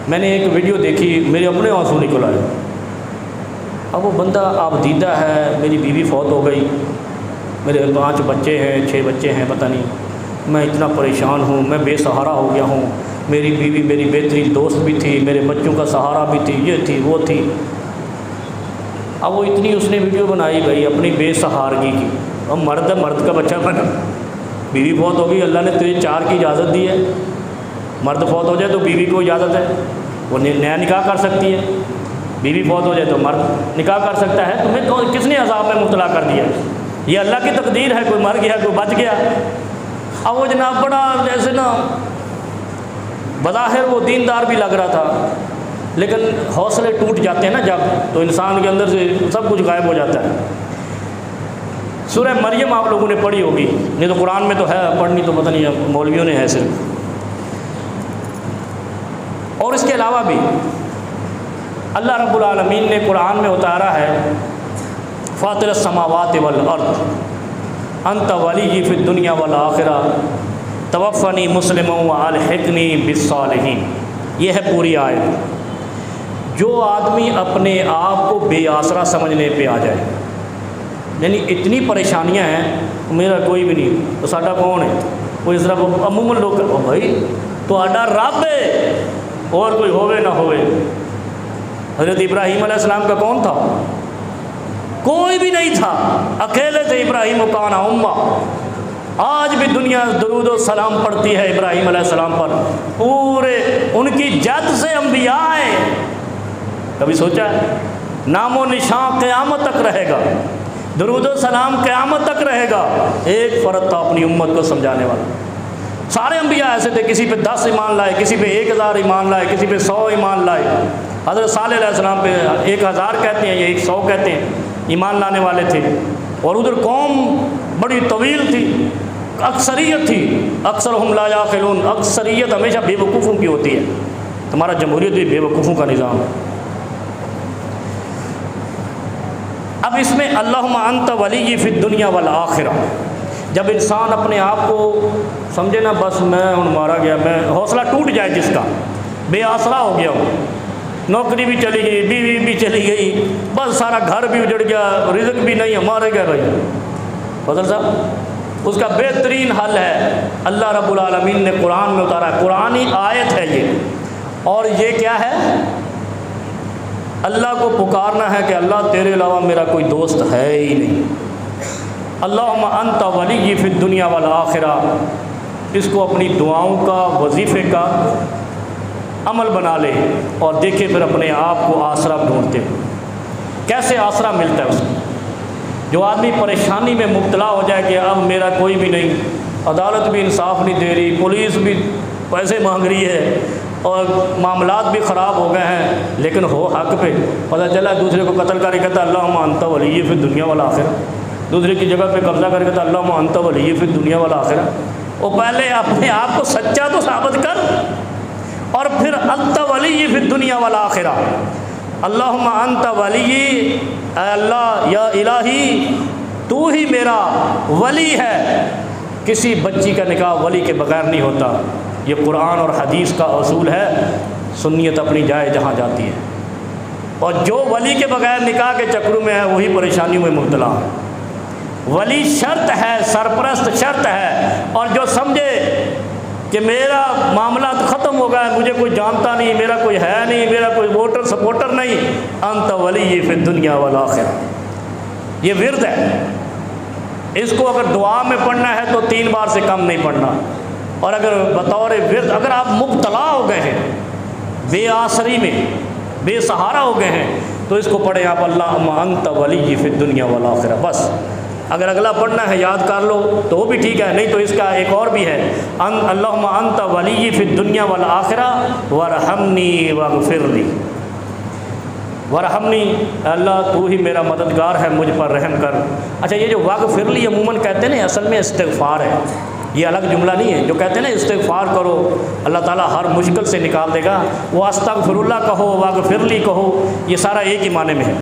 میں نے ایک ویڈیو دیکھی، میرے اپنے آنسو نکل آئے۔ اب وہ بندہ آپ دیدہ ہے، میری بیوی فوت ہو گئی، میرے 5 بچے ہیں 6 بچے ہیں پتہ نہیں، میں اتنا پریشان ہوں، میں بے سہارا ہو گیا ہوں، میری بیوی میری بہترین دوست بھی تھی، میرے بچوں کا سہارا بھی تھی، یہ تھی وہ تھی۔ اب وہ اتنی اس نے ویڈیو بنائی بھائی اپنی بے سہارگی کی۔ اب مرد ہے، مرد کا بچہ بنا، بیوی فوت ہو گئی، اللہ نے تجھے 4 کی اجازت دی ہے، مرد فوت ہو جائے تو بیوی کو اجازت ہے، وہ نیا نکاح کر سکتی ہے، بیوی فوت ہو جائے تو مرد نکاح کر سکتا ہے۔ تمہیں کس نے عذاب میں مبتلا کر دیا؟ یہ اللہ کی تقدیر ہے، کوئی مر گیا کوئی بچ گیا۔ اب وہ جناب بڑا جیسے نا بظاہر وہ دیندار بھی لگ رہا تھا، لیکن حوصلے ٹوٹ جاتے ہیں نا جب، تو انسان کے اندر سے سب کچھ غائب ہو جاتا ہے۔ سورہ مریم آپ لوگوں نے پڑھی ہوگی، نہیں تو قرآن میں تو ہے، پڑھنی تو پتہ نہیں مولویوں نے ہے صرف۔ اور اس کے علاوہ بھی اللہ رب العالمین نے قرآن میں اتارا ہے فاطر السماوات والارض انت ولی فی الدنیا والآخرہ توفنی مسلما والحقنی بالصالحین۔ یہ ہے پوری آیت۔ جو آدمی اپنے آپ کو بے آسرا سمجھنے پہ آ جائے، یعنی اتنی پریشانیاں ہیں، میرا کوئی بھی نہیں تو ساڈا کون ہے؟ کوئی اس طرح عموماً لوگ بھائی تو آڈا رب ہے اور کوئی ہوئے نہ ہوئے۔ حضرت ابراہیم علیہ السلام کا کون تھا؟ کوئی بھی نہیں تھا، اکیلے تھے ابراہیم وکانا امہ۔ آج بھی دنیا درود و سلام پڑھتی ہے ابراہیم علیہ السلام پر، پورے ان کی جد سے انبیاء آئے۔ کبھی سوچا ہے؟ نام و نشان قیامت تک رہے گا، درود و سلام قیامت تک رہے گا۔ ایک فرد تھا اپنی امت کو سمجھانے والا۔ سارے انبیاء ایسے تھے، کسی پہ 10 ایمان لائے، کسی پہ 1000 ایمان لائے، کسی پہ 100 ایمان لائے۔ حضرت صالح علیہ السلام پہ 1000 کہتے ہیں یا 100 کہتے ہیں ایمان لانے والے تھے، اور ادھر قوم بڑی طویل تھی، اکثریت تھی، اکثرہم لا یعقلون۔ اکثریت ہمیشہ بے وقوفوں کی ہوتی ہے، تمہارا جمہوریت بھی بے وقوفوں کا نظام ہے۔ اب اس میں اللہم انت ولی فی الدنیا والآخرہ، جب انسان اپنے آپ کو سمجھے نا بس میں ہوں مارا گیا، میں حوصلہ ٹوٹ جائے جس کا، بے آسرا ہو گیا ہوں، نوکری بھی چلی گئی، بیوی بھی چلی گئی، بس سارا گھر بھی اجڑ گیا، رزق بھی نہیں، مارے گئے بھائی۔ فضل صاحب اس کا بہترین حل ہے، اللہ رب العالمین نے قرآن میں اتارا، قرآنی آیت ہے یہ، اور یہ کیا ہے؟ اللہ کو پکارنا ہے کہ اللہ تیرے علاوہ میرا کوئی دوست ہے ہی نہیں۔ اللہم انت ولی فی الدنیا والآخرہ، اس کو اپنی دعاؤں کا، وظیفے کا عمل بنا لے، اور دیکھے پھر اپنے آپ کو آسرا ڈھونڈتے۔ کیسے آسرا ملتا ہے اس کو؟ جو آدمی پریشانی میں مبتلا ہو جائے کہ اب میرا کوئی بھی نہیں، عدالت بھی انصاف نہیں دے رہی، پولیس بھی پیسے مانگ رہی ہے، اور معاملات بھی خراب ہو گئے ہیں، لیکن ہو حق پہ، پتہ چلا دوسرے کو قتل کر کے کہتا اللہم انت ولی فی الدنیا والآخرہ، دوسرے کی جگہ پہ قبضہ کر کے کہتا اللہم انت ولی فی الدنیا والآخرہ۔ وہ پہلے اپنے آپ کو سچا تو ثابت کر، اور پھر انت ولی فی الدنیا والآخرہ، اللہم انت ولی، اے اللہ یا الہی تو ہی میرا ولی ہے۔ کسی بچی کا نکاح ولی کے بغیر نہیں ہوتا، یہ قرآن اور حدیث کا اصول ہے، سنیت اپنی جائے جہاں جاتی ہے، اور جو ولی کے بغیر نکاح کے چکروں میں ہے وہی پریشانیوں میں مبتلا ہے۔ ولی شرط ہے، سرپرست شرط ہے، اور جو سمجھے کہ میرا معاملات ختم ہو گیا، مجھے کوئی جانتا نہیں، میرا کوئی ہے نہیں، میرا کوئی ووٹر سپورٹر نہیں، انت ولی فی الدنیا والآخرہ، یہ ورد ہے۔ اس کو اگر دعا میں پڑھنا ہے تو 3 بار سے کم نہیں پڑھنا، اور اگر بطور ورد اگر آپ مبتلا ہو گئے ہیں، بے آسری میں بے سہارا ہو گئے ہیں، تو اس کو پڑھیں آپ اللہم انت ولی فی الدنیا والآخرہ بس۔ اگر اگلا پڑھنا ہے یاد کر لو تو وہ بھی ٹھیک ہے، نہیں تو اس کا ایک اور بھی ہے، اللہم انت ولی فی الدنیا والآخرہ وارحمنی واغفر لی، ورحمنی، اللہ تو ہی میرا مددگار ہے، مجھ پر رحم کر۔ اچھا یہ جو واغفر لی عموماً کہتے ہیں نا، اصل میں استغفار ہے، یہ الگ جملہ نہیں ہے۔ جو کہتے ہیں نا استغفار کرو اللہ تعالیٰ ہر مشکل سے نکال دے گا، وہ استغفر اللہ کہو، واغفر لی کہو، یہ سارا ایک ہی معنی میں ہے۔